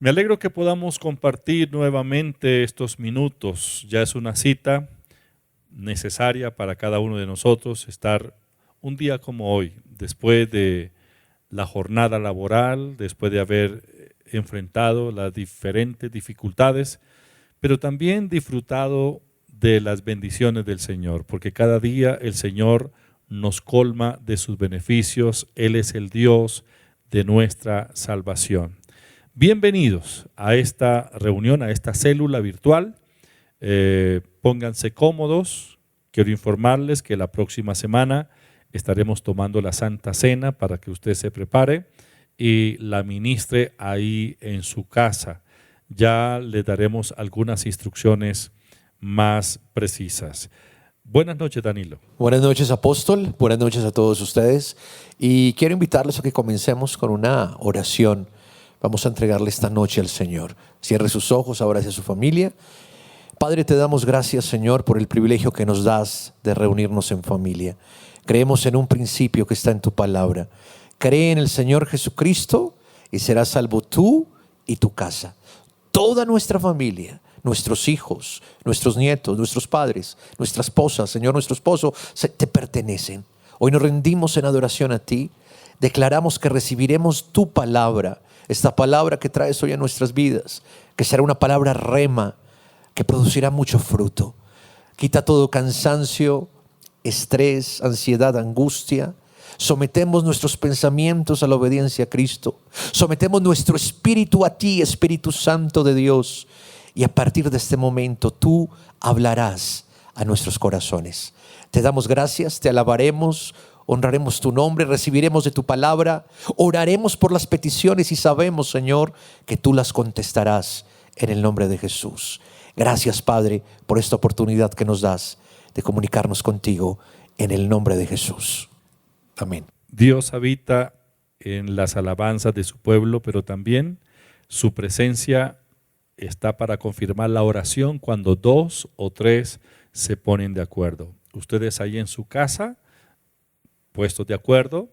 Me alegro que podamos compartir nuevamente estos minutos. Ya es una cita necesaria para cada uno de nosotros estar un día como hoy, después de la jornada laboral, después de haber enfrentado las diferentes dificultades, pero también disfrutado de las bendiciones del Señor, porque cada día el Señor nos colma de sus beneficios. Él es el Dios de nuestra salvación. Bienvenidos a esta reunión, a esta célula virtual. Pónganse cómodos. Quiero informarles que la próxima semana estaremos tomando la Santa Cena para que usted se prepare y la ministre ahí en su casa. Ya le daremos algunas instrucciones más precisas. Buenas noches, Danilo. Buenas noches, apóstol. Buenas noches a todos ustedes. Y quiero invitarles a que comencemos con una oración. Vamos a entregarle esta noche al Señor. Cierre sus ojos, abrace a su familia. Padre, te damos gracias, Señor, por el privilegio que nos das de reunirnos en familia. Creemos en un principio que está en tu palabra. Cree en el Señor Jesucristo y serás salvo tú y tu casa. Toda nuestra familia, nuestros hijos, nuestros nietos, nuestros padres, nuestra esposa, Señor, nuestro esposo, te pertenecen. Hoy nos rendimos en adoración a ti. Declaramos que recibiremos tu palabra, esta palabra que traes hoy a nuestras vidas, que será una palabra rema, que producirá mucho fruto. Quita todo cansancio, estrés, ansiedad, angustia. Sometemos nuestros pensamientos a la obediencia a Cristo. Sometemos nuestro espíritu a ti, Espíritu Santo de Dios. Y a partir de este momento tú hablarás a nuestros corazones. Te damos gracias, te alabaremos, honraremos tu nombre, recibiremos de tu palabra, oraremos por las peticiones y sabemos, Señor, que tú las contestarás en el nombre de Jesús. Gracias, Padre, por esta oportunidad que nos das de comunicarnos contigo en el nombre de Jesús. Amén. Dios habita en las alabanzas de su pueblo, pero también su presencia está para confirmar la oración cuando 2 o 3 se ponen de acuerdo. Ustedes ahí en su casa, puestos de acuerdo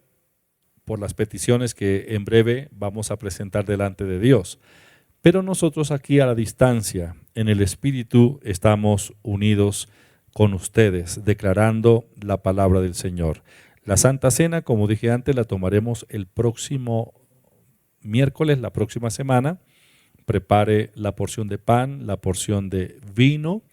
por las peticiones que en breve vamos a presentar delante de Dios. Pero nosotros aquí a la distancia, en el Espíritu, estamos unidos con ustedes, declarando la palabra del Señor. La Santa Cena, como dije antes, la tomaremos el próximo miércoles, la próxima semana. Prepare la porción de pan, la porción de vino,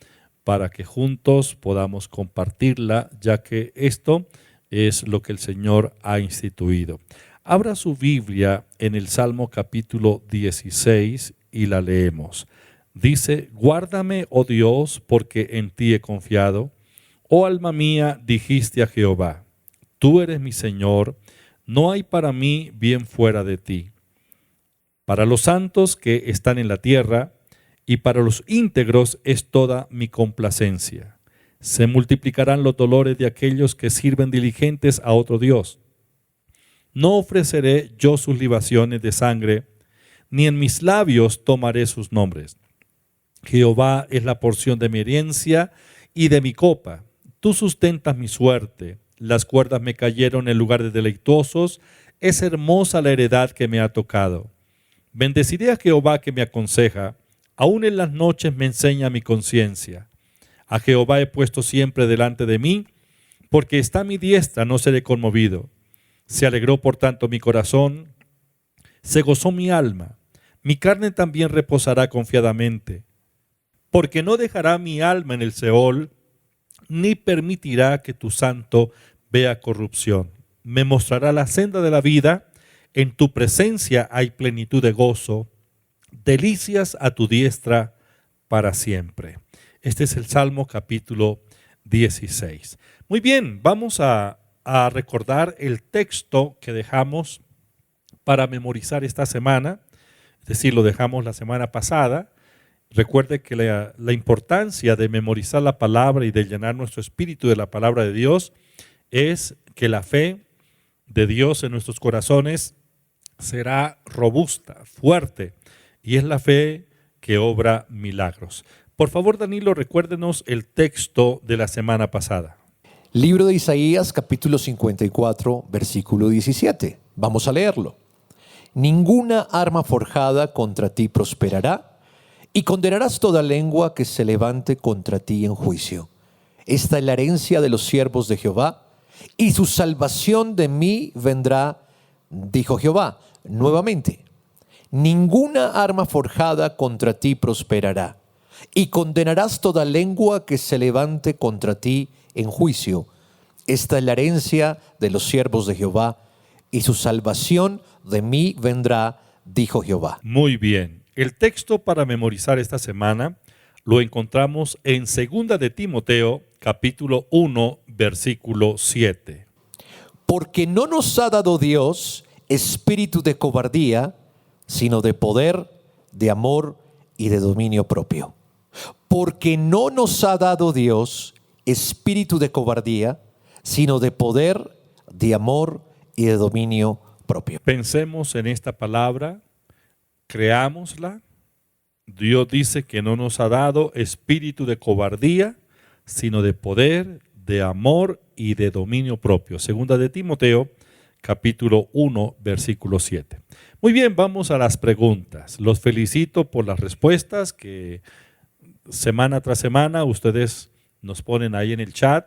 para que juntos podamos compartirla, ya que esto es lo que el Señor ha instituido. Abra su Biblia en el Salmo capítulo 16 y la leemos. Dice: guárdame, oh Dios, porque en ti he confiado. Oh alma mía, dijiste a Jehová, tú eres mi Señor, no hay para mí bien fuera de ti. Para los santos que están en la tierra y para los íntegros es toda mi complacencia. Se multiplicarán los dolores de aquellos que sirven diligentes a otro Dios. No ofreceré yo sus libaciones de sangre, ni en mis labios tomaré sus nombres. Jehová es la porción de mi herencia y de mi copa. Tú sustentas mi suerte. Las cuerdas me cayeron en lugar de deleitosos. Es hermosa la heredad que me ha tocado. Bendeciré a Jehová que me aconseja. Aún en las noches me enseña mi conciencia. A Jehová he puesto siempre delante de mí, porque está a mi diestra, no seré conmovido. Se alegró por tanto mi corazón, se gozó mi alma. Mi carne también reposará confiadamente, porque no dejará mi alma en el Seol, ni permitirá que tu santo vea corrupción. Me mostrará la senda de la vida, en tu presencia hay plenitud de gozo, delicias a tu diestra para siempre. Este es el Salmo capítulo 16. Muy bien, vamos a recordar el texto que dejamos para memorizar esta semana, es decir, lo dejamos la semana pasada. Recuerde que la importancia de memorizar la palabra y de llenar nuestro espíritu de la palabra de Dios es que la fe de Dios en nuestros corazones será robusta, fuerte, y es la fe que obra milagros. Por favor, Danilo, recuérdenos el texto de la semana pasada. Libro de Isaías, capítulo 54, versículo 17. Vamos a leerlo. Ninguna arma forjada contra ti prosperará, y condenarás toda lengua que se levante contra ti en juicio. Esta es la herencia de los siervos de Jehová, y su salvación de mí vendrá, dijo Jehová. Nuevamente, ninguna arma forjada contra ti prosperará, y condenarás toda lengua que se levante contra ti en juicio. Esta es la herencia de los siervos de Jehová, y su salvación de mí vendrá, dijo Jehová. Muy bien. El texto para memorizar esta semana lo encontramos en 2 de Timoteo, capítulo 1, versículo 7. Porque no nos ha dado Dios espíritu de cobardía, sino de poder, de amor y de dominio propio. Porque no nos ha dado Dios espíritu de cobardía, sino de poder, de amor y de dominio propio. Pensemos en esta palabra, creámosla. Dios dice que no nos ha dado espíritu de cobardía, sino de poder, de amor y de dominio propio. 2 de Timoteo, capítulo 1, versículo 7. Muy bien, vamos a las preguntas. Los felicito por las respuestas que semana tras semana ustedes nos ponen ahí en el chat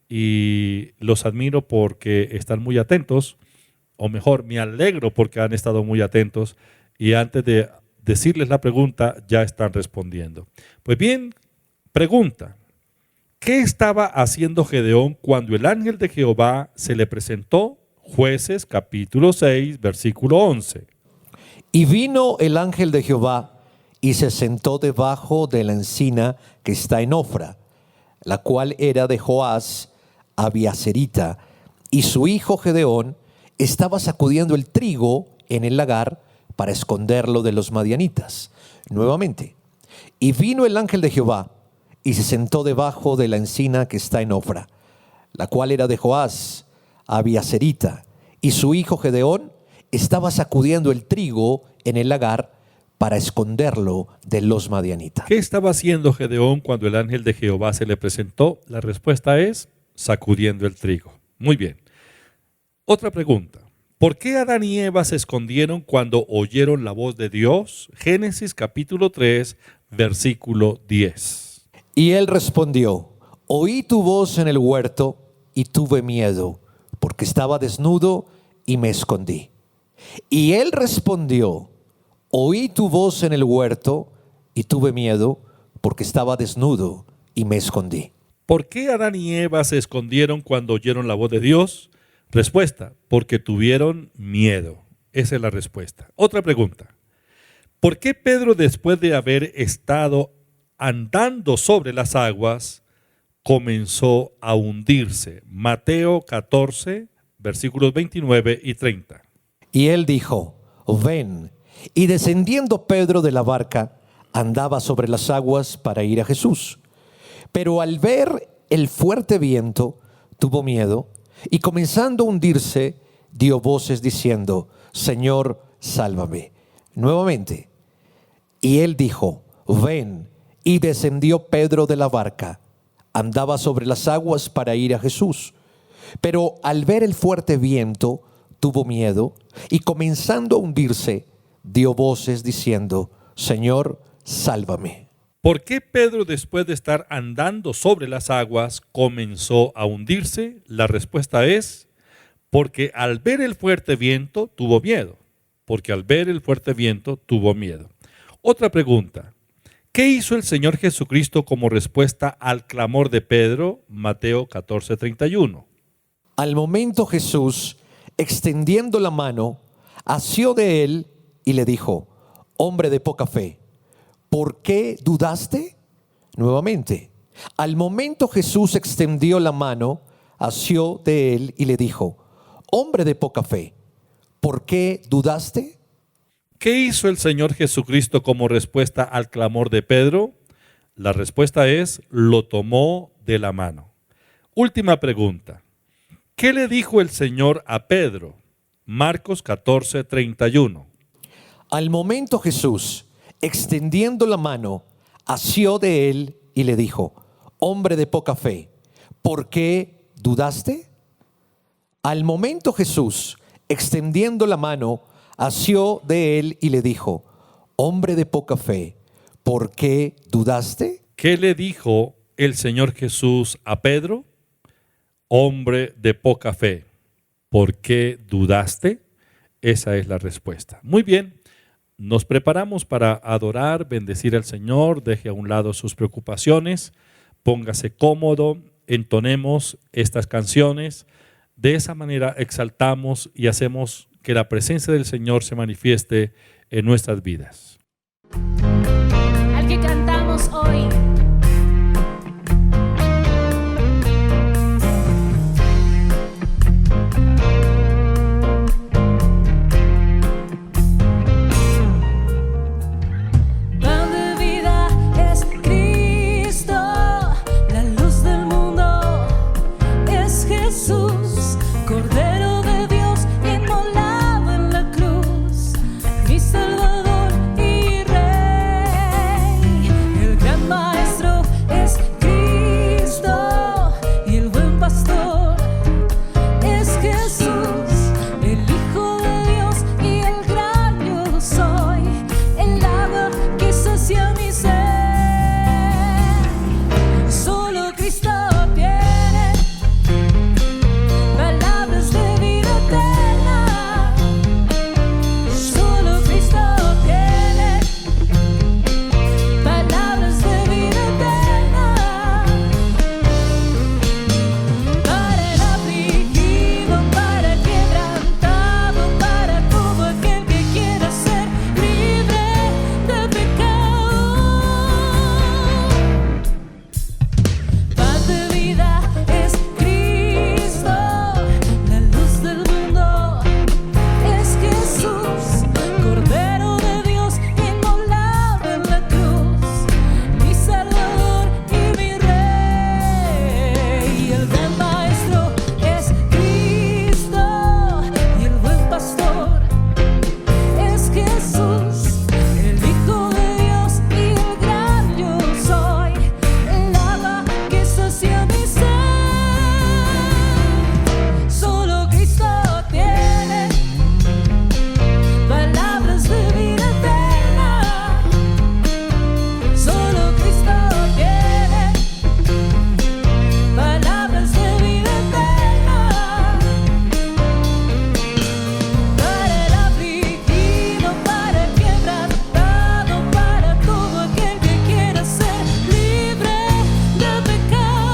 y los admiro porque están muy atentos, o mejor, me alegro porque han estado muy atentos y antes de decirles la pregunta ya están respondiendo. Pues bien, pregunta. ¿Qué estaba haciendo Gedeón cuando el ángel de Jehová se le presentó? Jueces capítulo 6, versículo 11. Y vino el ángel de Jehová y se sentó debajo de la encina que está en Ofra, la cual era de Joás Abiaserita, y su hijo Gedeón estaba sacudiendo el trigo en el lagar para esconderlo de los madianitas. Nuevamente, y vino el ángel de Jehová y se sentó debajo de la encina que está en Ofra, la cual era de Joás Abiaserita, y su hijo Gedeón estaba sacudiendo el trigo en el lagar para esconderlo de los madianitas. ¿Qué estaba haciendo Gedeón cuando el ángel de Jehová se le presentó? La respuesta es sacudiendo el trigo. Muy bien. Otra pregunta. ¿Por qué Adán y Eva se escondieron cuando oyeron la voz de Dios? Génesis capítulo 3, versículo 10. Y él respondió: oí tu voz en el huerto y tuve miedo, porque estaba desnudo y me escondí. Y él respondió: oí tu voz en el huerto y tuve miedo, porque estaba desnudo y me escondí. ¿Por qué Adán y Eva se escondieron cuando oyeron la voz de Dios? Respuesta: porque tuvieron miedo. Esa es la respuesta. Otra pregunta. ¿Por qué Pedro, después de haber estado andando sobre las aguas, comenzó a hundirse? Mateo 14, versículos 29 y 30. Y él dijo: ven. Y descendiendo Pedro de la barca, andaba sobre las aguas para ir a Jesús. Pero al ver el fuerte viento, tuvo miedo, y comenzando a hundirse, dio voces diciendo: Señor, sálvame. Nuevamente. Y él dijo: ven. Y descendió Pedro de la barca, andaba sobre las aguas para ir a Jesús. Pero al ver el fuerte viento, tuvo miedo, y comenzando a hundirse, dio voces diciendo: Señor, sálvame. ¿Por qué Pedro, después de estar andando sobre las aguas, comenzó a hundirse? La respuesta es: porque al ver el fuerte viento tuvo miedo. Porque al ver el fuerte viento tuvo miedo. Otra pregunta. ¿Qué hizo el Señor Jesucristo como respuesta al clamor de Pedro? Mateo 14, 31. Al momento Jesús, extendiendo la mano, asió de él y le dijo: hombre de poca fe, ¿por qué dudaste? Nuevamente. Al momento Jesús extendió la mano, asió de él y le dijo: hombre de poca fe, ¿por qué dudaste? ¿Qué hizo el Señor Jesucristo como respuesta al clamor de Pedro? La respuesta es: lo tomó de la mano. Última pregunta. ¿Qué le dijo el Señor a Pedro? Marcos 14, 31. Al momento Jesús, extendiendo la mano, asió de él y le dijo: hombre de poca fe, ¿por qué dudaste? Al momento Jesús, extendiendo la mano, asió de él y le dijo: hombre de poca fe, ¿por qué dudaste? ¿Qué le dijo el Señor Jesús a Pedro? Hombre de poca fe, ¿por qué dudaste? Esa es la respuesta. Muy bien, nos preparamos para adorar, bendecir al Señor, deje a un lado sus preocupaciones, póngase cómodo, entonemos estas canciones. De esa manera exaltamos y hacemos que la presencia del Señor se manifieste en nuestras vidas. Al que cantamos hoy. Pan de vida es Cristo, la luz del mundo es Jesús, Cordero de Dios inmolado en la cruz, mi Salvador y Rey. El gran Maestro es Cristo y el buen pastor es Jesús, el Hijo de Dios y el gran yo soy, el agua que sacia mi sed. Solo Cristo tiene palabras de vida eterna. Solo Cristo tiene palabras de vida eterna. Para el afligido, para el quebrantado, para todo aquel que quiera ser libre de pecado. Pan de vida es Cristo, la luz del mundo es Jesús, Cordero de Dios inmolado en la cruz, mi Salvador y mi Rey. El gran Maestro es Cristo y el buen pastor es Jesús, el Hijo de Dios y el gran yo soy, el agua que sacia mi sed. Solo Cristo tiene palabras de vida eterna. Solo Cristo tiene palabras de vida eterna. Para el afligido, para el quebrantado, para todo aquel que quiera ser libre de pecado.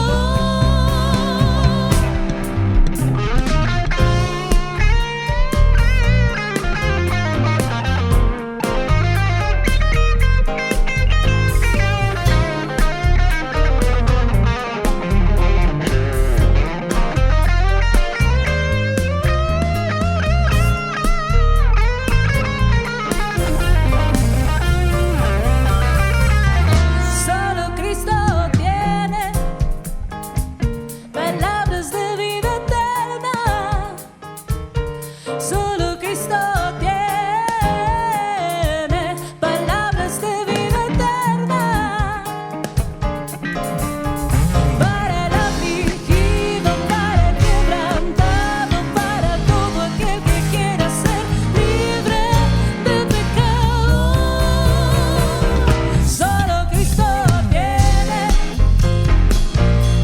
Solo Cristo tiene palabras de vida eterna. Solo Cristo tiene palabras de vida eterna. Para el afligido, para el quebrantado, para todo aquel que quiera ser libre de pecado. Solo Cristo tiene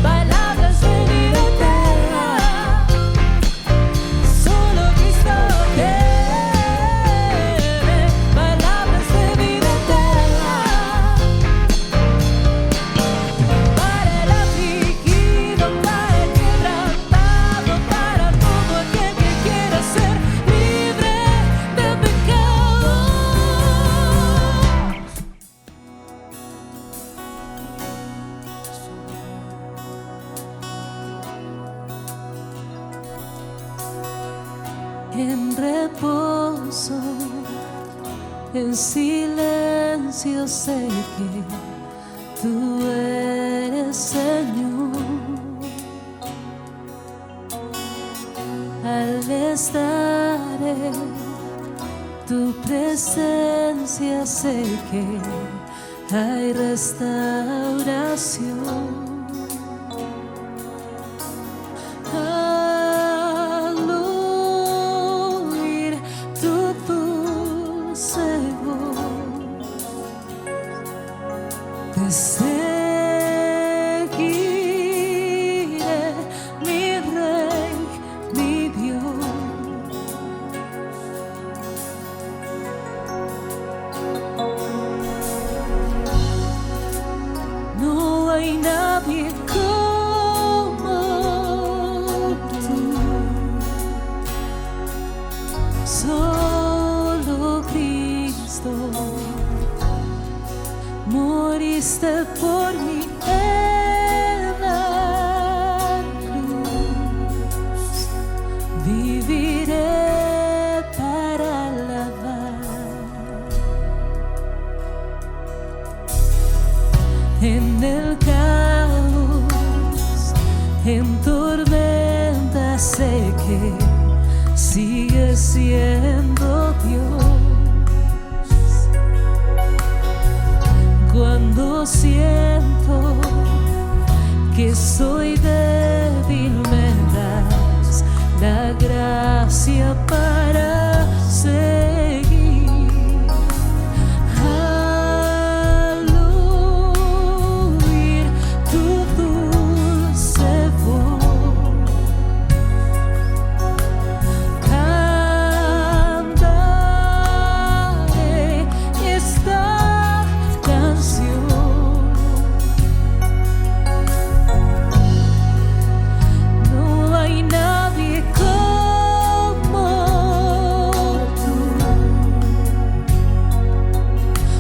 palabras de vida eterna. Solo Cristo tiene palabras de vida eterna. Para el afligido, para el quebrantado, para todo aquel que quiera ser libre de pecado. En reposo, en silencio sé que tú eres Señor. Al estar en tu presencia sé que hay restauración. Al oír tu voz Te seguiré, mi Rey, mi Dios. No hay nadie como tú, solo Cristo. Moriste por mí en la cruz. Viviré para alabar. En el caos, en tormenta, sé que sigues siendo Dios. Cuando siento que soy débil, me das la gracia para seguir. Al oír tu dulce voz, cantaré esta canción. No hay nadie como tú,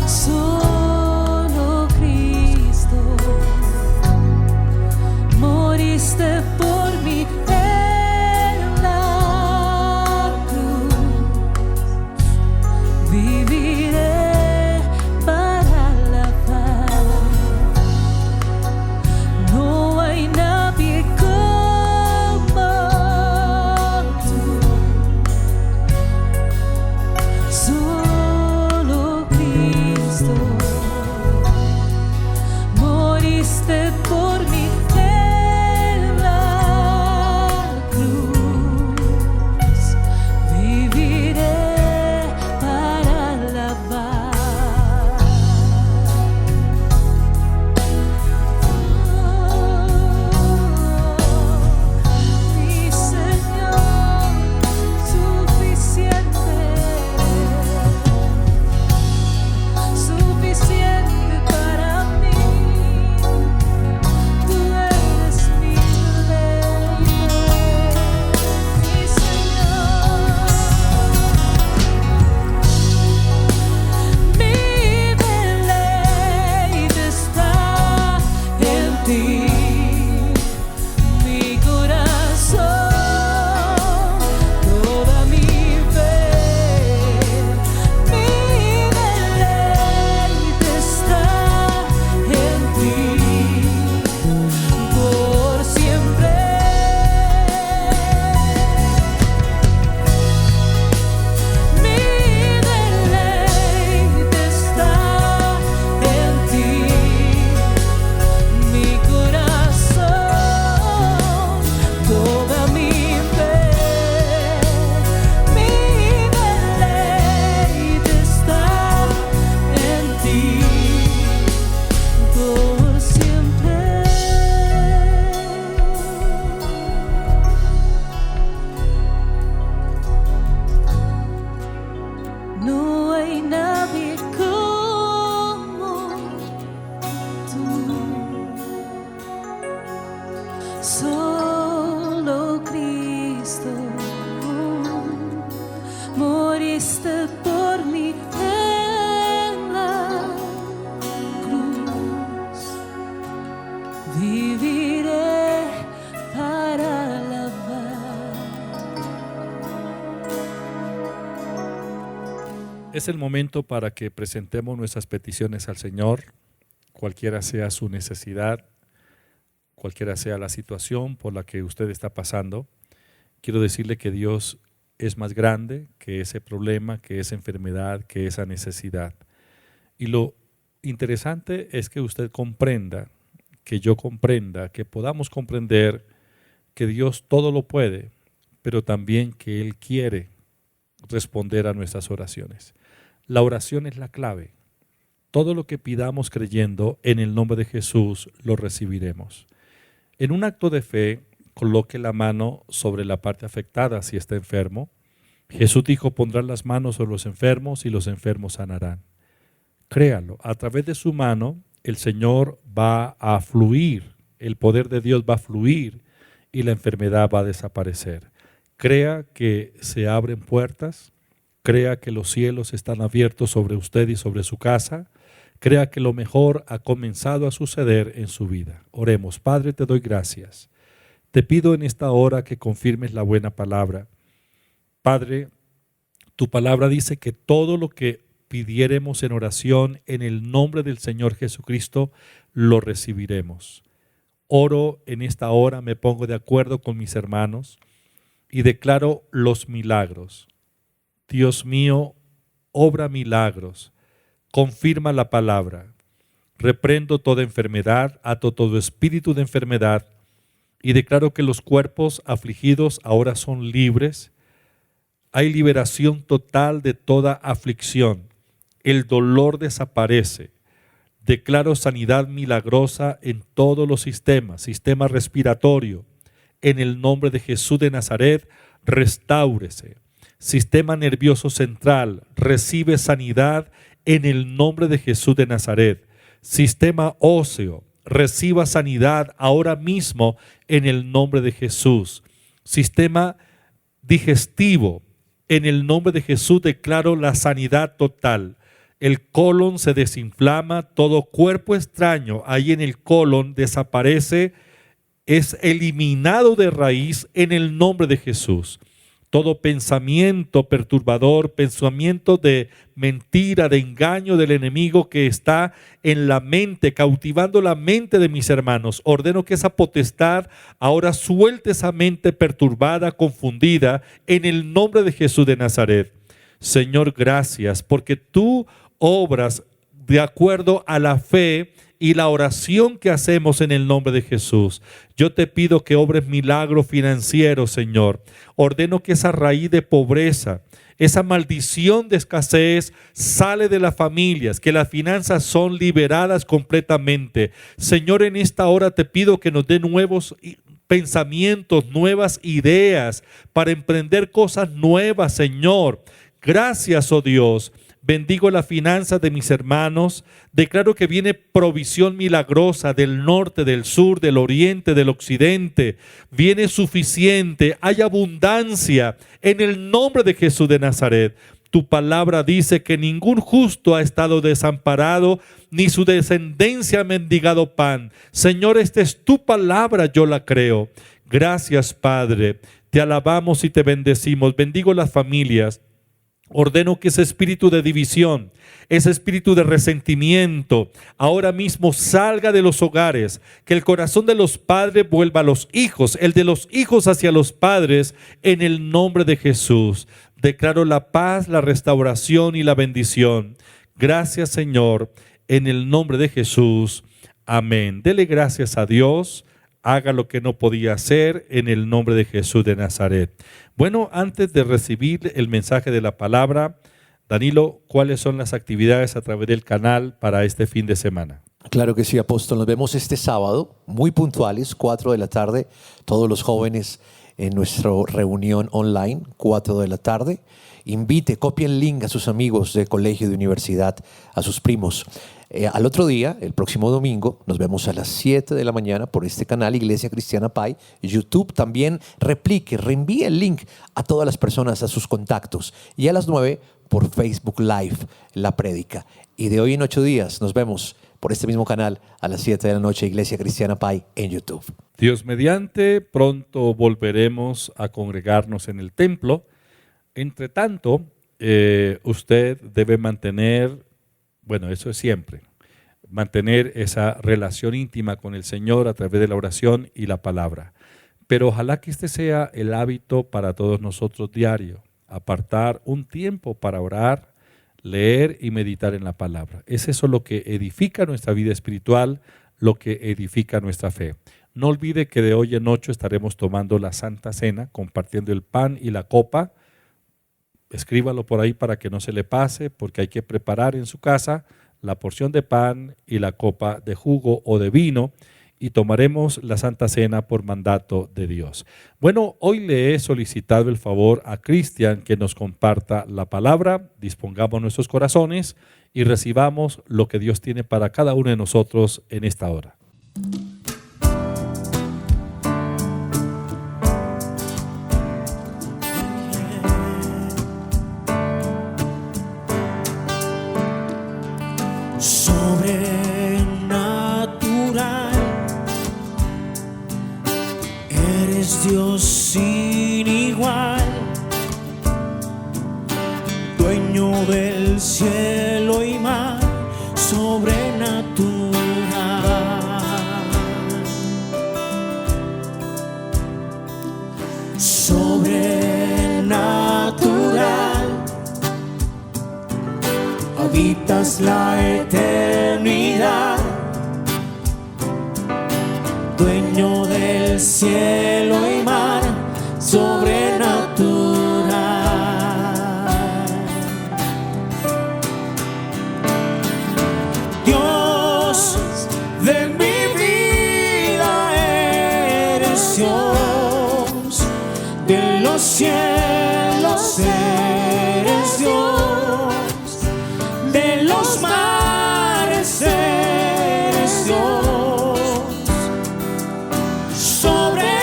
solo Cristo. Moriste por mí en la cruz. Viviré para alabar. No hay nadie como tú, solo Cristo. Moriste por mí en la cruz. Viviré para alabar. Mi Señor, suficiente para mí. Tú eres mi deleite, mi Señor. Mi deleite está en ti. Mi corazón, toda mi fe, mi deleite está en ti, por siempre. Mi deleite está en ti. Mi corazón, toda mi fe, mi deleite está en ti, por siempre. No hay nadie como tú, solo Cristo. Moriste por mí en la cruz. Viviré para alabar. Es el momento para que presentemos nuestras peticiones al Señor, cualquiera sea su necesidad, cualquiera sea la situación por la que usted está pasando. Quiero decirle que Dios es más grande que ese problema, que esa enfermedad, que esa necesidad. Y lo interesante es que usted comprenda, que yo comprenda, que podamos comprender que Dios todo lo puede, pero también que Él quiere responder a nuestras oraciones. La oración es la clave. todo lo que pidamos creyendo en el nombre de Jesús lo recibiremos. En un acto de fe, coloque la mano sobre la parte afectada si está enfermo. Jesús dijo, pondrán las manos sobre los enfermos y los enfermos sanarán. Créalo, a través de su mano el Señor va a fluir, el poder de Dios va a fluir y la enfermedad va a desaparecer. Crea que se abren puertas, crea que los cielos están abiertos sobre usted y sobre su casa, crea que lo mejor ha comenzado a suceder en su vida. Oremos. Padre, te doy gracias. Te pido en esta hora que confirmes la buena palabra. Padre, tu palabra dice que todo lo que pidiéremos en oración en el nombre del Señor Jesucristo, lo recibiremos. Oro en esta hora, me pongo de acuerdo con mis hermanos y declaro los milagros. Dios mío, obra milagros, confirma la palabra. Reprendo toda enfermedad, ato todo espíritu de enfermedad y declaro que los cuerpos afligidos ahora son libres. Hay liberación total de toda aflicción. El dolor desaparece. Declaro sanidad milagrosa en todos los sistemas, sistema respiratorio. En el nombre de Jesús de Nazaret, restáurese. Sistema nervioso central, recibe sanidad en el nombre de Jesús de Nazaret. Sistema óseo, reciba sanidad ahora mismo en el nombre de Jesús. Sistema digestivo, en el nombre de Jesús declaro la sanidad total. El colon se desinflama, todo cuerpo extraño ahí en el colon desaparece, es eliminado de raíz en el nombre de Jesús. Todo pensamiento perturbador, pensamiento de mentira, de engaño del enemigo que está en la mente, cautivando la mente de mis hermanos. Ordeno que esa potestad ahora suelte esa mente perturbada, confundida, en el nombre de Jesús de Nazaret. Señor, gracias, porque tú obras de acuerdo a la fe y la oración que hacemos en el nombre de Jesús. Yo te pido que obres milagros financieros, Señor. Ordeno que esa raíz de pobreza, esa maldición de escasez sale de las familias, que las finanzas son liberadas completamente. Señor, en esta hora te pido que nos dé nuevos pensamientos, nuevas ideas para emprender cosas nuevas, Señor. Gracias, oh Dios. Bendigo las finanzas de mis hermanos. Declaro que viene provisión milagrosa del norte, del sur, del oriente, del occidente. Viene suficiente, hay abundancia en el nombre de Jesús de Nazaret. Tu palabra dice que ningún justo ha estado desamparado, ni su descendencia ha mendigado pan. Señor, esta es tu palabra, yo la creo. Gracias, Padre. Te alabamos y te bendecimos. Bendigo las familias. Ordeno que ese espíritu de división, ese espíritu de resentimiento, ahora mismo salga de los hogares, que el corazón de los padres vuelva a los hijos, el de los hijos hacia los padres, en el nombre de Jesús. Declaro la paz, la restauración y la bendición. Gracias, Señor, en el nombre de Jesús. Amén. Dele gracias a Dios. Haga lo que no podía hacer en el nombre de Jesús de Nazaret. Bueno, antes de recibir el mensaje de la palabra, Danilo, ¿cuáles son las actividades a través del canal para este fin de semana? Claro que sí, apóstol. Nos vemos este sábado, muy puntuales, 4 de la tarde. Todos los jóvenes en nuestra reunión online, 4 de la tarde. Invite, copie el link a sus amigos de colegio, de universidad, a sus primos. Al otro día, el próximo domingo, nos vemos a las 7 de la mañana por este canal Iglesia Cristiana Pai. YouTube también replique, reenvíe el link a todas las personas, a sus contactos. Y a las 9 por Facebook Live, la prédica. Y de hoy en 8 días nos vemos por este mismo canal a las 7 de la noche, Iglesia Cristiana Pai en YouTube. Dios mediante, pronto volveremos a congregarnos en el templo. Entre tanto, usted debe mantener, bueno, eso es siempre, mantener esa relación íntima con el Señor a través de la oración y la palabra. Pero ojalá que este sea el hábito para todos nosotros diario, apartar un tiempo para orar, leer y meditar en la palabra. Es eso lo que edifica nuestra vida espiritual, lo que edifica nuestra fe. No olvide que de hoy en 8 estaremos tomando la Santa Cena, compartiendo el pan y la copa. Escríbalo por ahí para que no se le pase, porque hay que preparar en su casa la porción de pan y la copa de jugo o de vino, y tomaremos la Santa Cena por mandato de Dios. Bueno, hoy le he solicitado el favor a Cristian que nos comparta la palabra. Dispongamos nuestros corazones y recibamos lo que Dios tiene para cada uno de nosotros en esta hora. Sobrenatural, eres Dios sin igual, dueño del cielo y mar, sobrenatural. Sobrenatural, habitas la eternidad, dueño del cielo y mar, sobrenatural. Dios de mi vida, eres Dios, de los cielos eres Dios, de los mares eres Dios, sobrenatural,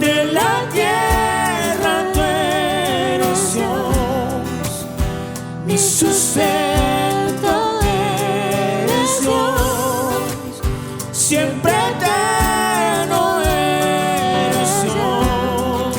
de la tierra tú eres Dios, mi sustento eres Dios, siempre eterno eres Dios,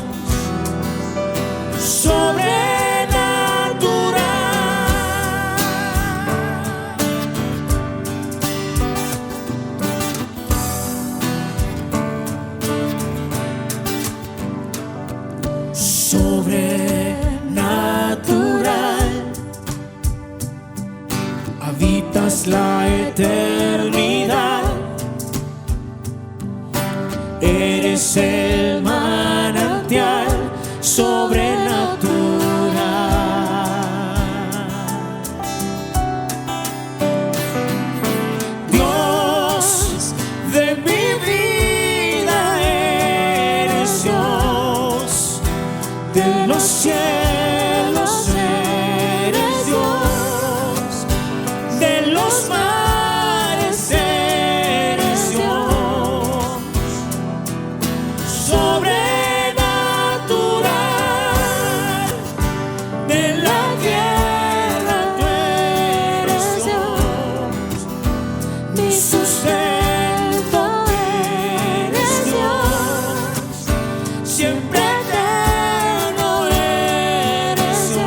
sobrenatural, habitas la eternidad, eres el manantial sobrenatural. Dios de mi vida, eres Dios, de los cielos eres Dios, de los mares eres Dios, sobrenatural, de la tierra tú eres Dios, mi sustento eres Dios, siempre eterno eres Dios,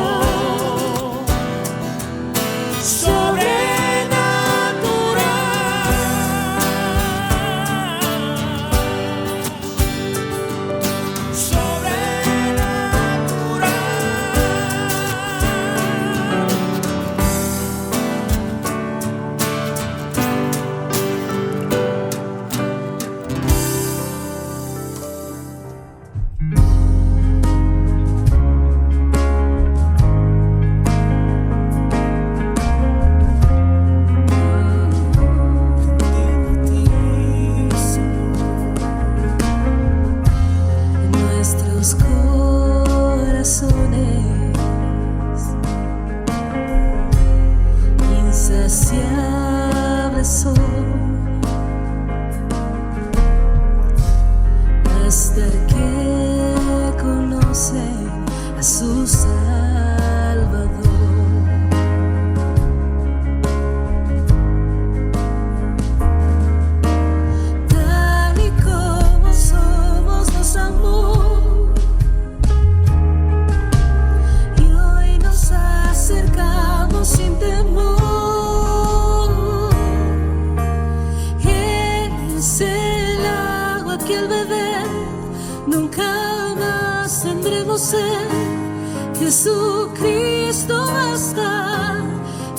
Nuestros corazones insaciables son hasta que conocen a su Salvador. Tal y como somos nos amó, y hoy nos acercamos sin temor. Él es el agua que al beber nunca más tendremos sed. Jesucristo basta,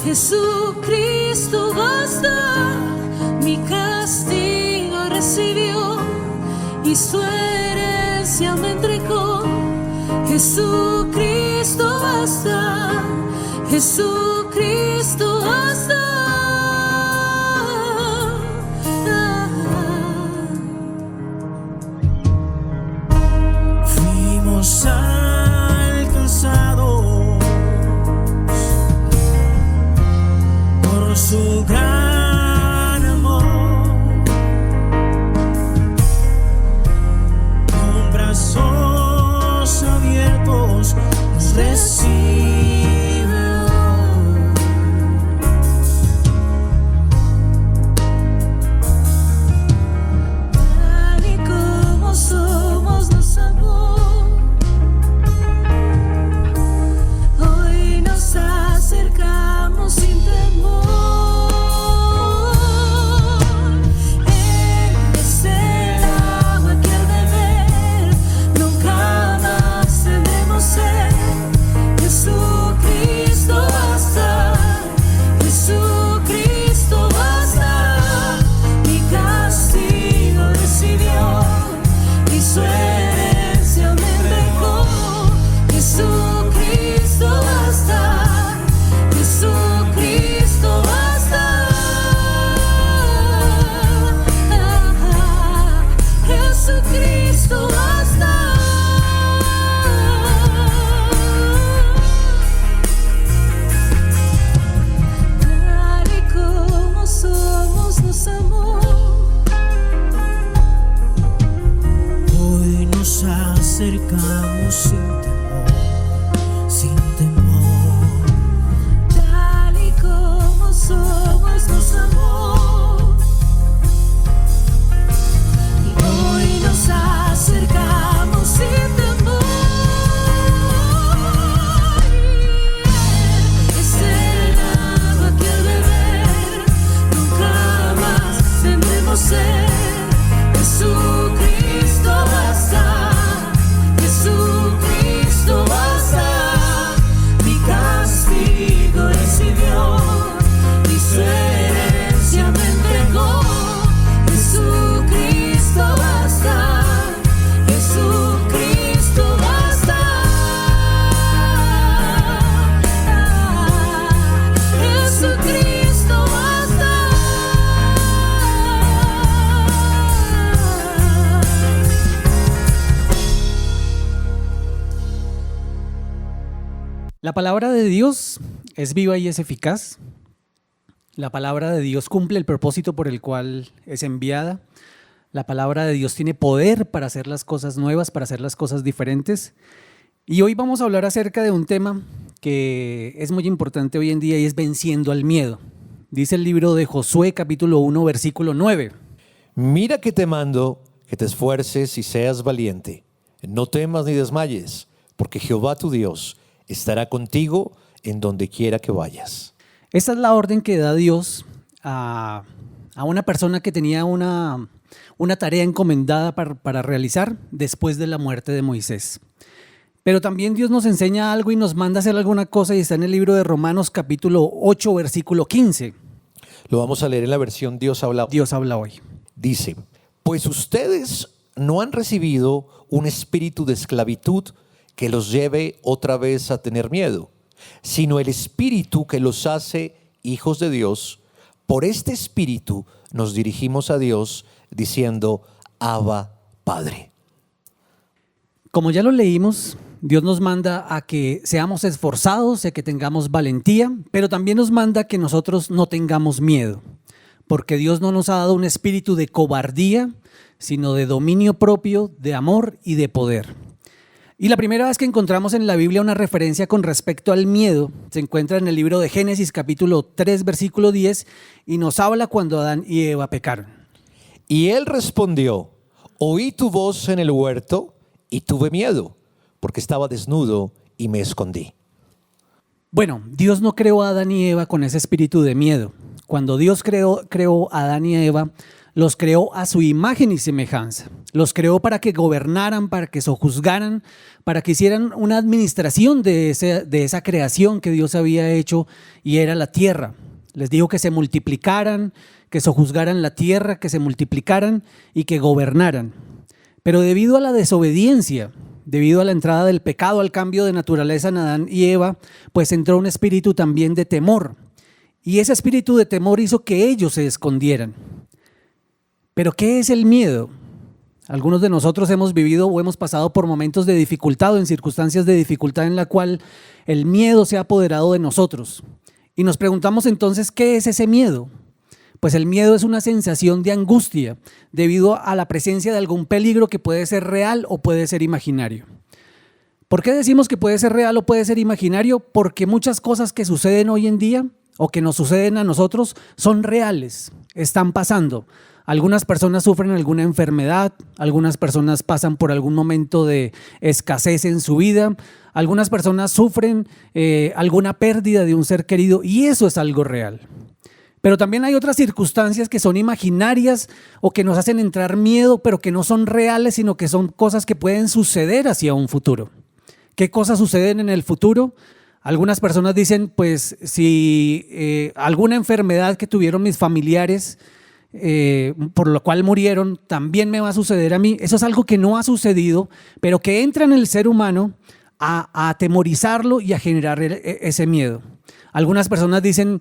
Jesucristo basta. Mi castigo recibió y su herencia me entregó. Jesucristo basta, Jesucristo basta. Fuimos alcanzados por su gran amor, con brazos abiertos nos recibe hoy. Tal y como somos nos amó. Hoy nos acercamos sin temor. Él es el agua que al beber nunca más tendremos sed. Jesucristo basta, Jesucristo basta. Mi castigo recibió y su herencia me entregó. Jesucristo basta, Jesucristo basta. Jesucristo basta. Tal y como somos nos amó. Hoy nos acercamos sin temor. Tal y como somos nos amó. Hoy nos acercamos sin temor. Es el agua que al beber nunca más tendremos sed. Jesucristo basta, Jesucristo basta. Mi castigo recibió y su herencia me entregó. Jesucristo basta, Jesucristo basta. Jesucristo basta. La palabra de Dios es viva y es eficaz. La palabra de Dios cumple el propósito por el cual es enviada. La palabra de Dios tiene poder para hacer las cosas nuevas, para hacer las cosas diferentes. Y hoy vamos a hablar acerca de un tema que es muy importante hoy en día y es venciendo al miedo. Dice el libro de Josué, capítulo 1, versículo 9. Mira que te mando que te esfuerces y seas valiente. No temas ni desmayes, porque Jehová tu Dios estará contigo en donde quiera que vayas. Esta es la orden que da Dios a una persona que tenía una tarea encomendada para realizar después de la muerte de Moisés. Pero también Dios nos enseña algo y nos manda a hacer alguna cosa y está en el libro de Romanos capítulo 8, versículo 15. Lo vamos a leer en la versión Dios habla. Dios habla hoy. Dice, pues ustedes no han recibido un espíritu de esclavitud que los lleve otra vez a tener miedo, sino el espíritu que los hace hijos de Dios. Por este espíritu nos dirigimos a Dios diciendo, Abba, Padre. Como ya lo leímos, Dios nos manda a que seamos esforzados, a que tengamos valentía, pero también nos manda que nosotros no tengamos miedo, porque Dios no nos ha dado un espíritu de cobardía, sino de dominio propio, de amor y de poder. Y la primera vez que encontramos en la Biblia una referencia con respecto al miedo se encuentra en el libro de Génesis capítulo 3 versículo 10 y nos habla cuando Adán y Eva pecaron. Y él respondió, oí tu voz en el huerto y tuve miedo, porque estaba desnudo y me escondí. Bueno, Dios no creó a Adán y Eva con ese espíritu de miedo. Cuando Dios creó a Adán y a Eva, los creó a su imagen y semejanza. Los creó para que gobernaran, para que sojuzgaran, para que hicieran una administración de esa creación que Dios había hecho y era la tierra. Les dijo que se multiplicaran, que sojuzgaran la tierra, que se multiplicaran y que gobernaran. Pero debido a la desobediencia debido a la entrada del pecado, al cambio de naturaleza en Adán y Eva, pues entró un espíritu también de temor. Y ese espíritu de temor hizo que ellos se escondieran. ¿Pero qué es el miedo? Algunos de nosotros hemos vivido o hemos pasado por momentos de dificultad o en circunstancias de dificultad en la cual el miedo se ha apoderado de nosotros. Y nos preguntamos entonces, ¿qué es ese miedo? Pues el miedo es una sensación de angustia debido a la presencia de algún peligro que puede ser real o puede ser imaginario. ¿Por qué decimos que puede ser real o puede ser imaginario? Porque muchas cosas que suceden hoy en día o que nos suceden a nosotros son reales, están pasando. Algunas personas sufren alguna enfermedad, algunas personas pasan por algún momento de escasez en su vida, algunas personas sufren alguna pérdida de un ser querido y eso es algo real. Pero también hay otras circunstancias que son imaginarias o que nos hacen entrar miedo, pero que no son reales, sino que son cosas que pueden suceder hacia un futuro. ¿Qué cosas suceden en el futuro? Algunas personas dicen, pues si alguna enfermedad que tuvieron mis familiares, por lo cual murieron, también me va a suceder a mí. Eso es algo que no ha sucedido, pero que entra en el ser humano a atemorizarlo y a generar ese miedo. Algunas personas dicen,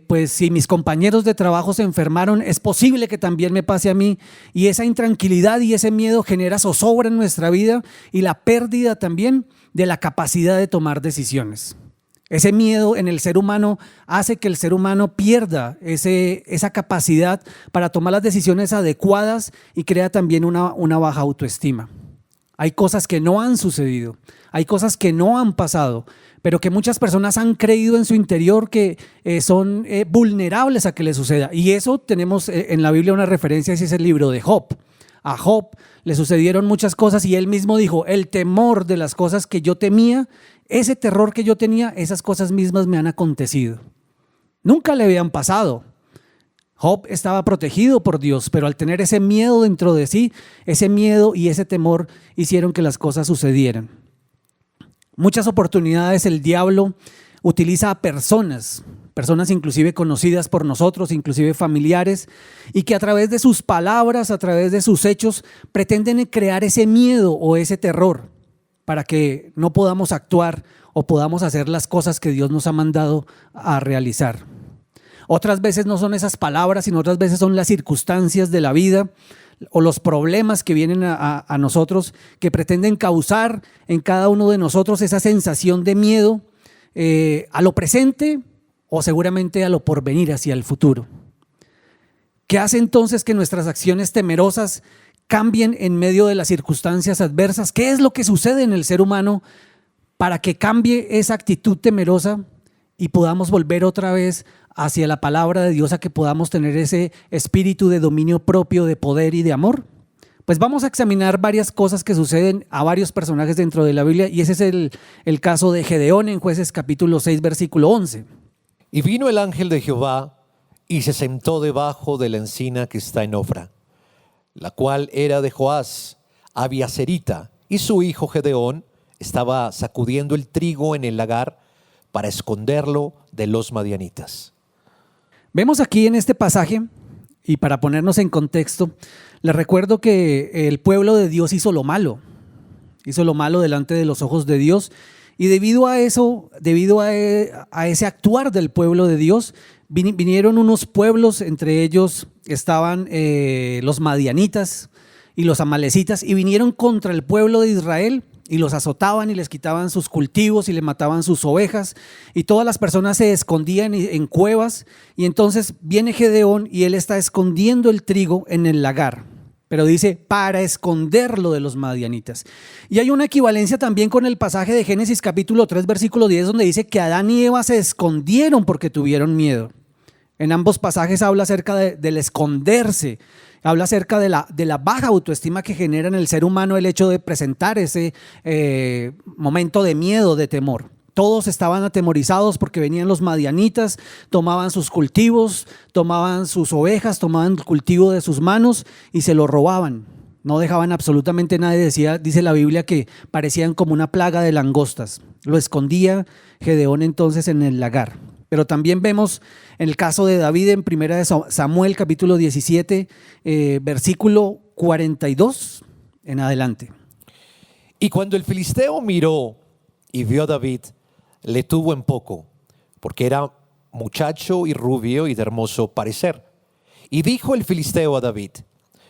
pues si mis compañeros de trabajo se enfermaron, es posible que también me pase a mí. Y esa intranquilidad y ese miedo genera zozobra en nuestra vida y la pérdida también de la capacidad de tomar decisiones. Ese miedo en el ser humano hace que el ser humano pierda esa capacidad para tomar las decisiones adecuadas y crea también una baja autoestima. Hay cosas que no han sucedido, hay cosas que no han pasado, pero que muchas personas han creído en su interior que son vulnerables a que les suceda. Y eso tenemos en la Biblia una referencia, ese es el libro de Job. A Job le sucedieron muchas cosas y él mismo dijo, el temor de las cosas que yo temía, ese terror que yo tenía, esas cosas mismas me han acontecido. Nunca le habían pasado. Job estaba protegido por Dios, pero al tener ese miedo dentro de sí, ese miedo y ese temor hicieron que las cosas sucedieran. Muchas oportunidades el diablo utiliza a personas inclusive conocidas por nosotros, inclusive familiares, y que a través de sus palabras, a través de sus hechos, pretenden crear ese miedo o ese terror para que no podamos actuar o podamos hacer las cosas que Dios nos ha mandado a realizar. Otras veces no son esas palabras, sino otras veces son las circunstancias de la vida o los problemas que vienen a nosotros que pretenden causar en cada uno de nosotros esa sensación de miedo a lo presente o seguramente a lo porvenir, hacia el futuro. ¿Qué hace entonces que nuestras acciones temerosas cambien en medio de las circunstancias adversas? ¿Qué es lo que sucede en el ser humano para que cambie esa actitud temerosa y podamos volver otra vez hacia la palabra de Dios, a que podamos tener ese espíritu de dominio propio, de poder y de amor? Pues vamos a examinar varias cosas que suceden a varios personajes dentro de la Biblia y ese es el caso de Gedeón en Jueces capítulo 6 versículo 11. Y vino el ángel de Jehová y se sentó debajo de la encina que está en Ofra, la cual era de Joás, abiaserita, y su hijo Gedeón estaba sacudiendo el trigo en el lagar para esconderlo de los madianitas. Vemos aquí en este pasaje, y para ponernos en contexto, les recuerdo que el pueblo de Dios hizo lo malo delante de los ojos de Dios, y debido a eso, a ese actuar del pueblo de Dios, vinieron unos pueblos, entre ellos estaban los madianitas y los amalecitas, y vinieron contra el pueblo de Israel y los azotaban y les quitaban sus cultivos y le mataban sus ovejas, y todas las personas se escondían en cuevas. Y entonces viene Gedeón y él está escondiendo el trigo en el lagar, pero dice para esconderlo de los madianitas. Y hay una equivalencia también con el pasaje de Génesis capítulo 3 versículo 10, donde dice que Adán y Eva se escondieron porque tuvieron miedo. En ambos pasajes habla acerca del esconderse, habla acerca de la baja autoestima que genera en el ser humano el hecho de presentar ese momento de miedo, de temor. Todos estaban atemorizados porque venían los madianitas, tomaban sus cultivos, tomaban sus ovejas, tomaban el cultivo de sus manos y se lo robaban. No dejaban absolutamente nada. Dice la Biblia que parecían como una plaga de langostas. Lo escondía Gedeón entonces en el lagar. Pero también vemos en el caso de David en 1 Samuel capítulo 17, versículo 42 en adelante. Y cuando el filisteo miró y vio a David, le tuvo en poco, porque era muchacho y rubio y de hermoso parecer. Y dijo el filisteo a David: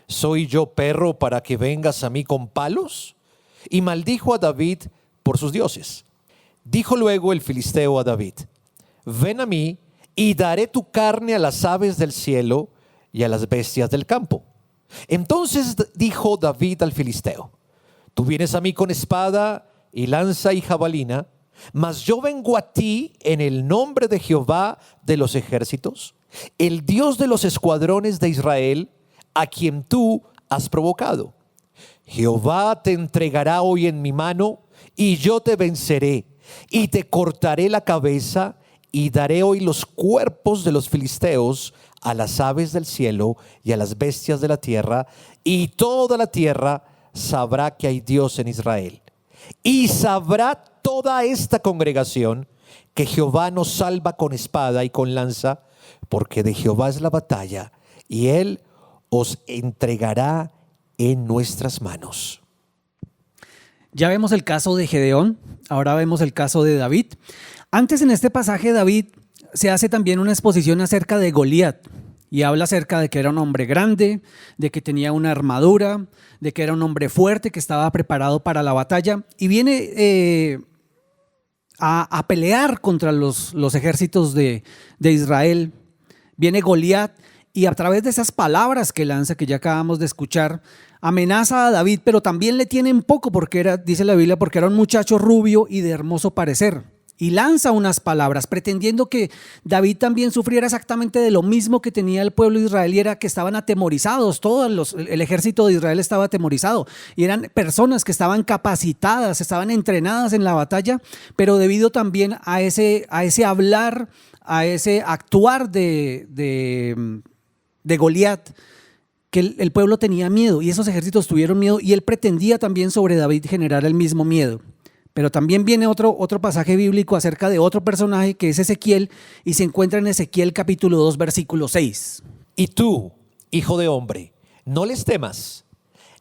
¿soy yo perro para que vengas a mí con palos? Y maldijo a David por sus dioses. Dijo luego el filisteo a David: ven a mí y daré tu carne a las aves del cielo y a las bestias del campo. Entonces dijo David al filisteo: tú vienes a mí con espada y lanza y jabalina, mas yo vengo a ti en el nombre de Jehová de los ejércitos, el Dios de los escuadrones de Israel, a quien tú has provocado. Jehová te entregará hoy en mi mano, y yo te venceré, y te cortaré la cabeza, y daré hoy los cuerpos de los filisteos a las aves del cielo y a las bestias de la tierra, y toda la tierra sabrá que hay Dios en Israel. Y sabrá toda esta congregación que Jehová nos salva con espada y con lanza, porque de Jehová es la batalla, y Él os entregará en nuestras manos. Ya vemos el caso de Gedeón, ahora vemos el caso de David. Antes en este pasaje David se hace también una exposición acerca de Goliat y habla acerca de que era un hombre grande, de que tenía una armadura, de que era un hombre fuerte, que estaba preparado para la batalla y viene a pelear contra los ejércitos de Israel. Viene Goliat y a través de esas palabras que lanza, que ya acabamos de escuchar, amenaza a David, pero también le tienen poco porque era, dice la Biblia, porque era un muchacho rubio y de hermoso parecer. Y lanza unas palabras pretendiendo que David también sufriera exactamente de lo mismo que tenía el pueblo de Israel, y era que estaban atemorizados, el ejército de Israel estaba atemorizado y eran personas que estaban capacitadas, estaban entrenadas en la batalla, pero debido también a ese hablar, a ese actuar de Goliat, que el pueblo tenía miedo y esos ejércitos tuvieron miedo, y él pretendía también sobre David generar el mismo miedo. Pero también viene otro pasaje bíblico acerca de otro personaje que es Ezequiel, y se encuentra en Ezequiel capítulo 2 versículo 6. Y tú, hijo de hombre, no les temas,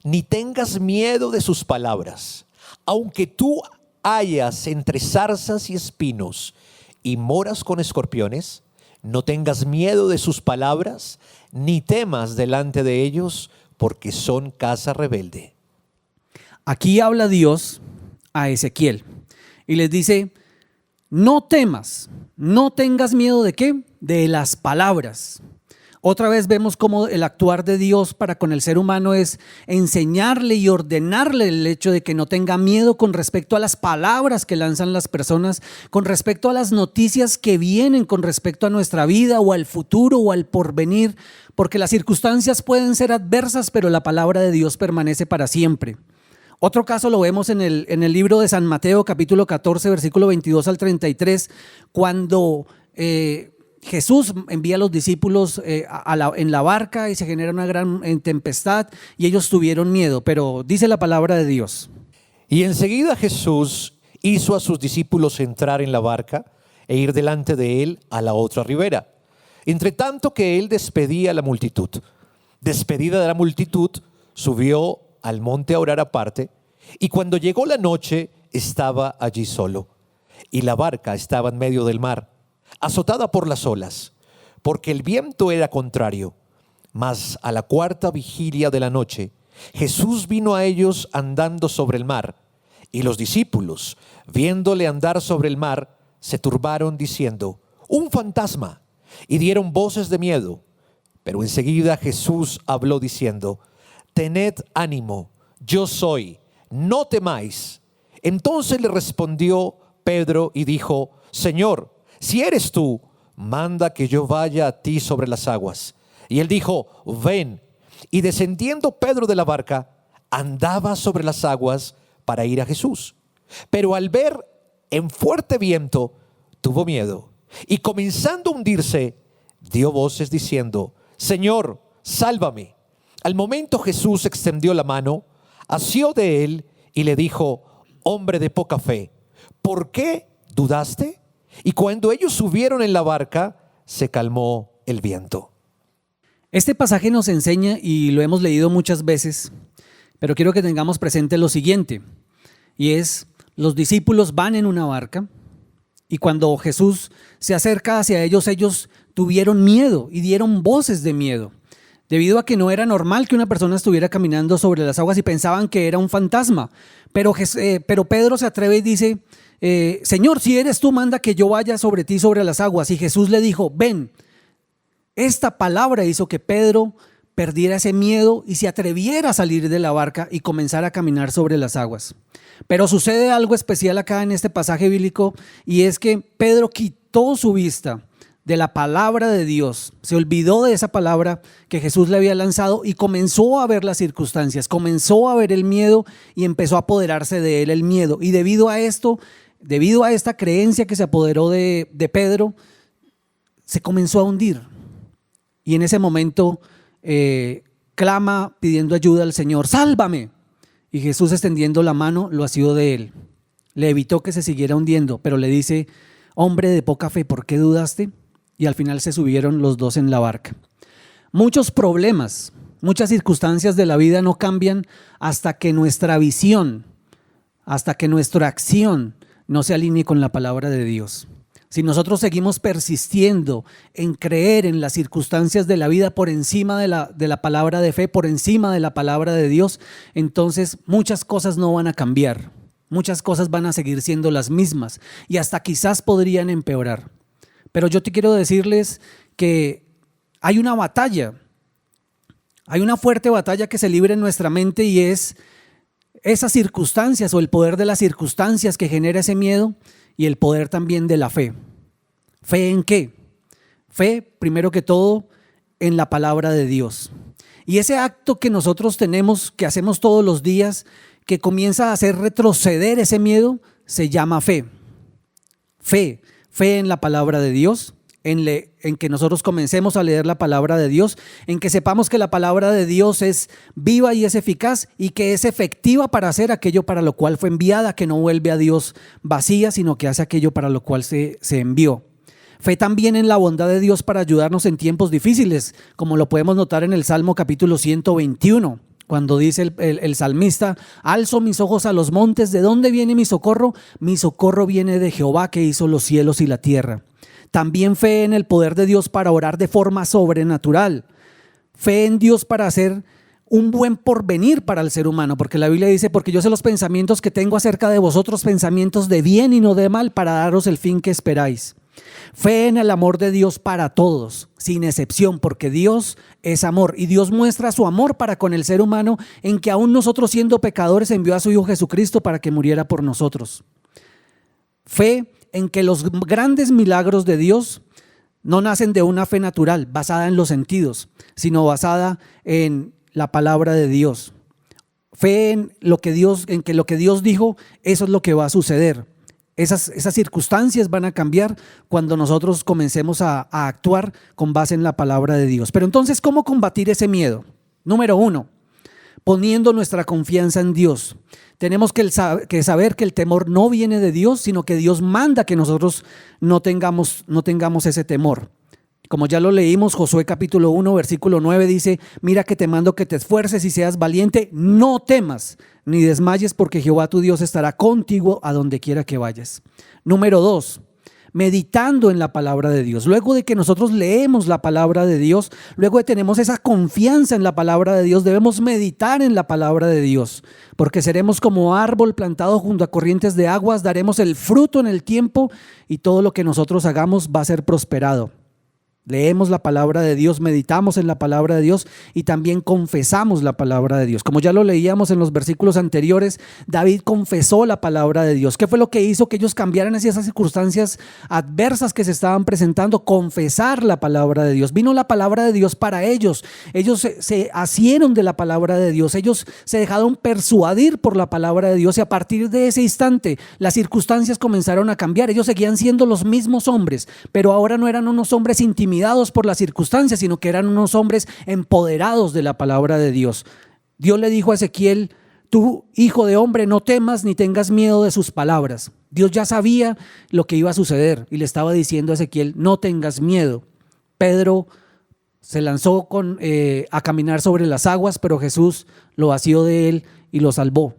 ni tengas miedo de sus palabras, aunque tú hayas entre zarzas y espinos y moras con escorpiones, no tengas miedo de sus palabras, ni temas delante de ellos, porque son casa rebelde. Aquí habla Dios a Ezequiel y les dice: no temas, no tengas miedo. ¿De qué? De las palabras. Otra vez vemos cómo el actuar de Dios para con el ser humano es enseñarle y ordenarle el hecho de que no tenga miedo con respecto a las palabras que lanzan las personas, con respecto a las noticias que vienen, con respecto a nuestra vida o al futuro o al porvenir, porque las circunstancias pueden ser adversas, pero la palabra de Dios permanece para siempre. Otro caso lo vemos en el libro de San Mateo, capítulo 14, versículo 22 al 33, cuando Jesús envía a los discípulos en la barca y se genera una gran tempestad y ellos tuvieron miedo, pero dice la palabra de Dios. Y enseguida Jesús hizo a sus discípulos entrar en la barca e ir delante de él a la otra ribera, entre tanto que él despedía a la multitud. Despedida de la multitud, subió al monte a orar aparte, y cuando llegó la noche estaba allí solo, y la barca estaba en medio del mar, azotada por las olas, porque el viento era contrario. Mas a la cuarta vigilia de la noche, Jesús vino a ellos andando sobre el mar, y los discípulos, viéndole andar sobre el mar, se turbaron diciendo: un fantasma, y dieron voces de miedo. Pero enseguida Jesús habló diciendo: tened ánimo, yo soy, no temáis. Entonces le respondió Pedro y dijo: Señor, si eres tú, manda que yo vaya a ti sobre las aguas. Y él dijo: ven. Y descendiendo Pedro de la barca, andaba sobre las aguas para ir a Jesús. Pero al ver en fuerte viento, tuvo miedo, y comenzando a hundirse, dio voces diciendo: Señor, sálvame. Al momento Jesús extendió la mano, asió de él y le dijo: hombre de poca fe, ¿por qué dudaste? Y cuando ellos subieron en la barca, se calmó el viento. Este pasaje nos enseña, y lo hemos leído muchas veces, pero quiero que tengamos presente lo siguiente: y es, los discípulos van en una barca y cuando Jesús se acerca hacia ellos, ellos tuvieron miedo y dieron voces de miedo, debido a que no era normal que una persona estuviera caminando sobre las aguas y pensaban que era un fantasma. Pero Pedro se atreve y dice, Señor, si eres tú, manda que yo vaya sobre ti sobre las aguas. Y Jesús le dijo, ven. Esta palabra hizo que Pedro perdiera ese miedo y se atreviera a salir de la barca y comenzar a caminar sobre las aguas. Pero sucede algo especial acá en este pasaje bíblico, y es que Pedro quitó su vista de la palabra de Dios, se olvidó de esa palabra que Jesús le había lanzado y comenzó a ver las circunstancias, comenzó a ver el miedo y empezó a apoderarse de él el miedo. Y debido a esto, debido a esta creencia que se apoderó de Pedro, se comenzó a hundir. Y en ese momento clama pidiendo ayuda al Señor, sálvame. Y Jesús, extendiendo la mano, lo asió de él. Le evitó que se siguiera hundiendo, pero le dice, hombre de poca fe, ¿por qué dudaste? Y al final se subieron los dos en la barca. Muchos problemas, muchas circunstancias de la vida no cambian hasta que nuestra visión, hasta que nuestra acción no se alinee con la palabra de Dios. Si nosotros seguimos persistiendo en creer en las circunstancias de la vida por encima de la palabra de fe, por encima de la palabra de Dios, entonces muchas cosas no van a cambiar. Muchas cosas van a seguir siendo las mismas y hasta quizás podrían empeorar. Pero yo te quiero decirles que hay una batalla, hay una fuerte batalla que se libra en nuestra mente, y es esas circunstancias o el poder de las circunstancias que genera ese miedo, y el poder también de la fe. ¿Fe en qué? Fe, primero que todo, en la palabra de Dios. Y ese acto que nosotros tenemos, que hacemos todos los días, que comienza a hacer retroceder ese miedo, se llama fe. Fe en la palabra de Dios, en que nosotros comencemos a leer la palabra de Dios, en que sepamos que la palabra de Dios es viva y es eficaz y que es efectiva para hacer aquello para lo cual fue enviada, que no vuelve a Dios vacía, sino que hace aquello para lo cual se envió. Fe también en la bondad de Dios para ayudarnos en tiempos difíciles, como lo podemos notar en el Salmo capítulo 121. Cuando dice el salmista, alzo mis ojos a los montes, ¿de dónde viene mi socorro? Mi socorro viene de Jehová, que hizo los cielos y la tierra. También fe en el poder de Dios para orar de forma sobrenatural. Fe en Dios para hacer un buen porvenir para el ser humano, porque la Biblia dice, porque yo sé los pensamientos que tengo acerca de vosotros, pensamientos de bien y no de mal, para daros el fin que esperáis. Fe en el amor de Dios para todos, sin excepción, porque Dios es amor y Dios muestra su amor para con el ser humano en que aún nosotros siendo pecadores envió a su Hijo Jesucristo para que muriera por nosotros. Fe en que los grandes milagros de Dios no nacen de una fe natural basada en los sentidos, sino basada en la palabra de Dios. Fe en que lo que Dios dijo, eso es lo que va a suceder. Esas circunstancias van a cambiar cuando nosotros comencemos a actuar con base en la palabra de Dios. Pero entonces, ¿cómo combatir ese miedo? Número 1, poniendo nuestra confianza en Dios. Tenemos que saber que el temor no viene de Dios, sino que Dios manda que nosotros no tengamos ese temor. Como ya lo leímos, Josué capítulo 1, versículo 9 dice, mira que te mando que te esfuerces y seas valiente, no temas ni desmayes, porque Jehová tu Dios estará contigo a donde quiera que vayas. Número 2, meditando en la palabra de Dios. Luego de que nosotros leemos la palabra de Dios, luego de que tenemos esa confianza en la palabra de Dios, debemos meditar en la palabra de Dios, porque seremos como árbol plantado junto a corrientes de aguas, daremos el fruto en el tiempo y todo lo que nosotros hagamos va a ser prosperado. Leemos la palabra de Dios, meditamos en la palabra de Dios y también confesamos la palabra de Dios. Como ya lo leíamos en los versículos anteriores, David confesó la palabra de Dios. ¿Qué fue lo que hizo que ellos cambiaran hacia esas circunstancias adversas que se estaban presentando? Confesar la palabra de Dios. Vino la palabra de Dios para ellos. Ellos se asieron de la palabra de Dios. Ellos se dejaron persuadir por la palabra de Dios y a partir de ese instante las circunstancias comenzaron a cambiar. Ellos seguían siendo los mismos hombres, pero ahora no eran unos hombres intimidados por las circunstancias, sino que eran unos hombres empoderados de la palabra de Dios. Dios le dijo a Ezequiel, tú, hijo de hombre, no temas ni tengas miedo de sus palabras. Dios ya sabía lo que iba a suceder y le estaba diciendo a Ezequiel, no tengas miedo. Pedro se lanzó a caminar sobre las aguas, pero Jesús lo asió de él y lo salvó.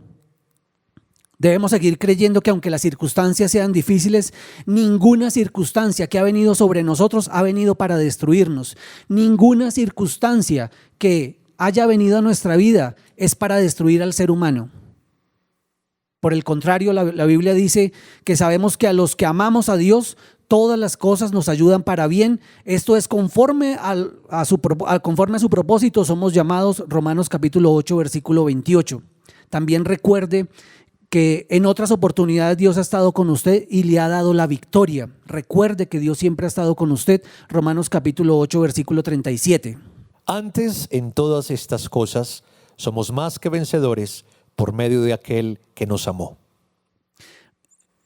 Debemos seguir creyendo que aunque las circunstancias sean difíciles, ninguna circunstancia que ha venido sobre nosotros ha venido para destruirnos. Ninguna circunstancia que haya venido a nuestra vida es para destruir al ser humano. Por el contrario, la Biblia dice que sabemos que a los que amamos a Dios, todas las cosas nos ayudan para bien. Esto es conforme a su propósito, somos llamados. Romanos capítulo 8, versículo 28. También recuerde que en otras oportunidades Dios ha estado con usted y le ha dado la victoria. Recuerde que Dios siempre ha estado con usted. Romanos capítulo 8, versículo 37. Antes, en todas estas cosas, somos más que vencedores por medio de aquel que nos amó.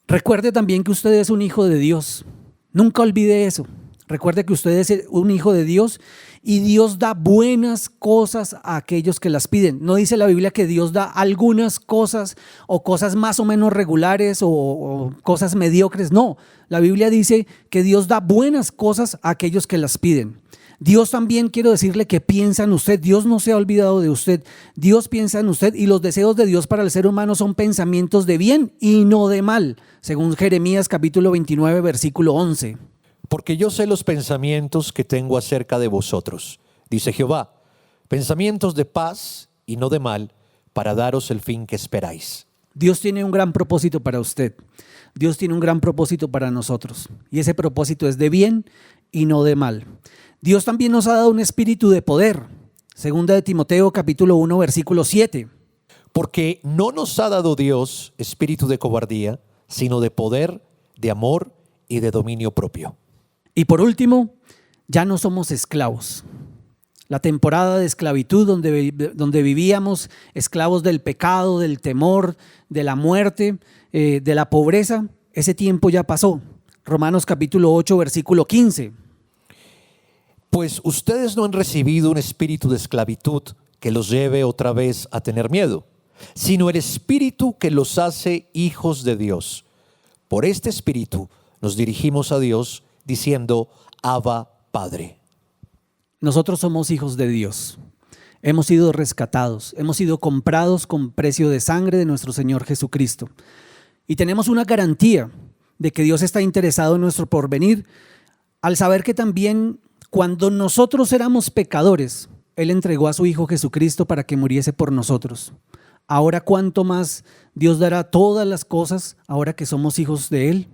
Recuerde también que usted es un hijo de Dios. Nunca olvide eso. Recuerde que usted es un hijo de Dios y Dios da buenas cosas a aquellos que las piden. No dice la Biblia que Dios da algunas cosas o cosas más o menos regulares o cosas mediocres. No, la Biblia dice que Dios da buenas cosas a aquellos que las piden. Dios también, quiero decirle, que piensa en usted. Dios no se ha olvidado de usted. Dios piensa en usted y los deseos de Dios para el ser humano son pensamientos de bien y no de mal, según Jeremías capítulo 29, versículo 11. Porque yo sé los pensamientos que tengo acerca de vosotros, dice Jehová, pensamientos de paz y no de mal, para daros el fin que esperáis. Dios tiene un gran propósito para usted. Dios tiene un gran propósito para nosotros. Y ese propósito es de bien y no de mal. Dios también nos ha dado un espíritu de poder. Segunda de Timoteo capítulo 1, versículo 7. Porque no nos ha dado Dios espíritu de cobardía, sino de poder, de amor y de dominio propio. Y por último, ya no somos esclavos. La temporada de esclavitud donde vivíamos esclavos del pecado, del temor, de la muerte, de la pobreza, ese tiempo ya pasó. Romanos capítulo 8, versículo 15. Pues ustedes no han recibido un espíritu de esclavitud que los lleve otra vez a tener miedo, sino el espíritu que los hace hijos de Dios. Por este espíritu nos dirigimos a Dios diciendo, Abba, Padre. Nosotros somos hijos de Dios. Hemos sido rescatados, hemos sido comprados con precio de sangre de nuestro Señor Jesucristo. Y tenemos una garantía de que Dios está interesado en nuestro porvenir, al saber que también cuando nosotros éramos pecadores, Él entregó a su Hijo Jesucristo para que muriese por nosotros. Ahora, ¿cuánto más Dios dará todas las cosas ahora que somos hijos de Él?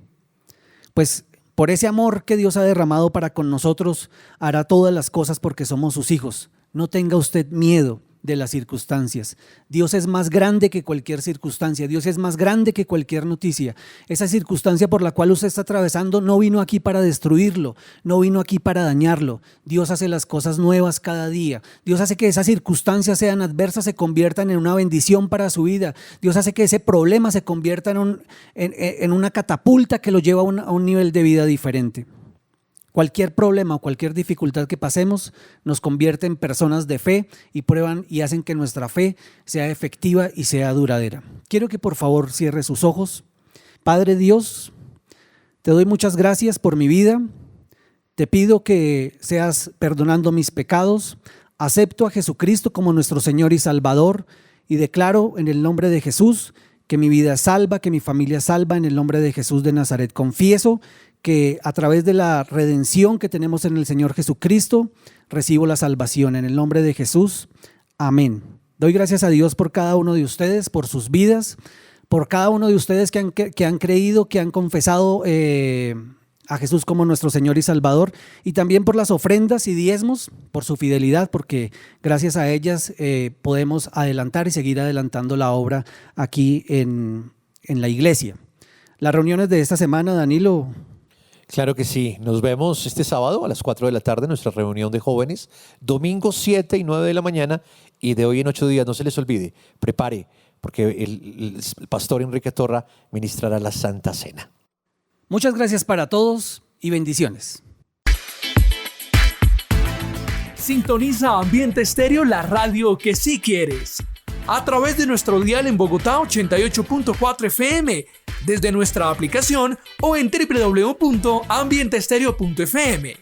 Pues por ese amor que Dios ha derramado para con nosotros, hará todas las cosas porque somos sus hijos. No tenga usted miedo de las circunstancias. Dios es más grande que cualquier circunstancia. Dios es más grande que cualquier noticia. Esa circunstancia por la cual usted está atravesando no vino aquí para destruirlo, no vino aquí para dañarlo. Dios hace las cosas nuevas cada día. Dios hace que esas circunstancias sean adversas, se conviertan en una bendición para su vida. Dios hace que ese problema se convierta en una catapulta que lo lleva a un nivel de vida diferente. Cualquier problema o cualquier dificultad que pasemos nos convierte en personas de fe y prueban y hacen que nuestra fe sea efectiva y sea duradera. Quiero que por favor cierre sus ojos. Padre Dios, te doy muchas gracias por mi vida. Te pido que seas perdonando mis pecados. Acepto a Jesucristo como nuestro Señor y Salvador y declaro en el nombre de Jesús que mi vida es salva, que mi familia es salva en el nombre de Jesús de Nazaret. Confieso que a través de la redención que tenemos en el Señor Jesucristo, recibo la salvación en el nombre de Jesús. Amén. Doy gracias a Dios por cada uno de ustedes, por sus vidas, por cada uno de ustedes que han creído, que han confesado a Jesús como nuestro Señor y Salvador, y también por las ofrendas y diezmos, por su fidelidad, porque gracias a ellas podemos adelantar y seguir adelantando la obra aquí en la iglesia. Las reuniones de esta semana, Danilo. Claro que sí, nos vemos este sábado a las 4 de la tarde, nuestra reunión de jóvenes, domingo 7 y 9 de la mañana, y de hoy en 8 días, no se les olvide, prepare, porque el pastor Enrique Torra ministrará la Santa Cena. Muchas gracias para todos y bendiciones. Sintoniza Ambiente Estéreo, la radio que sí quieres. A través de nuestro dial en Bogotá 88.4 FM, desde nuestra aplicación o en www.ambientestereo.fm.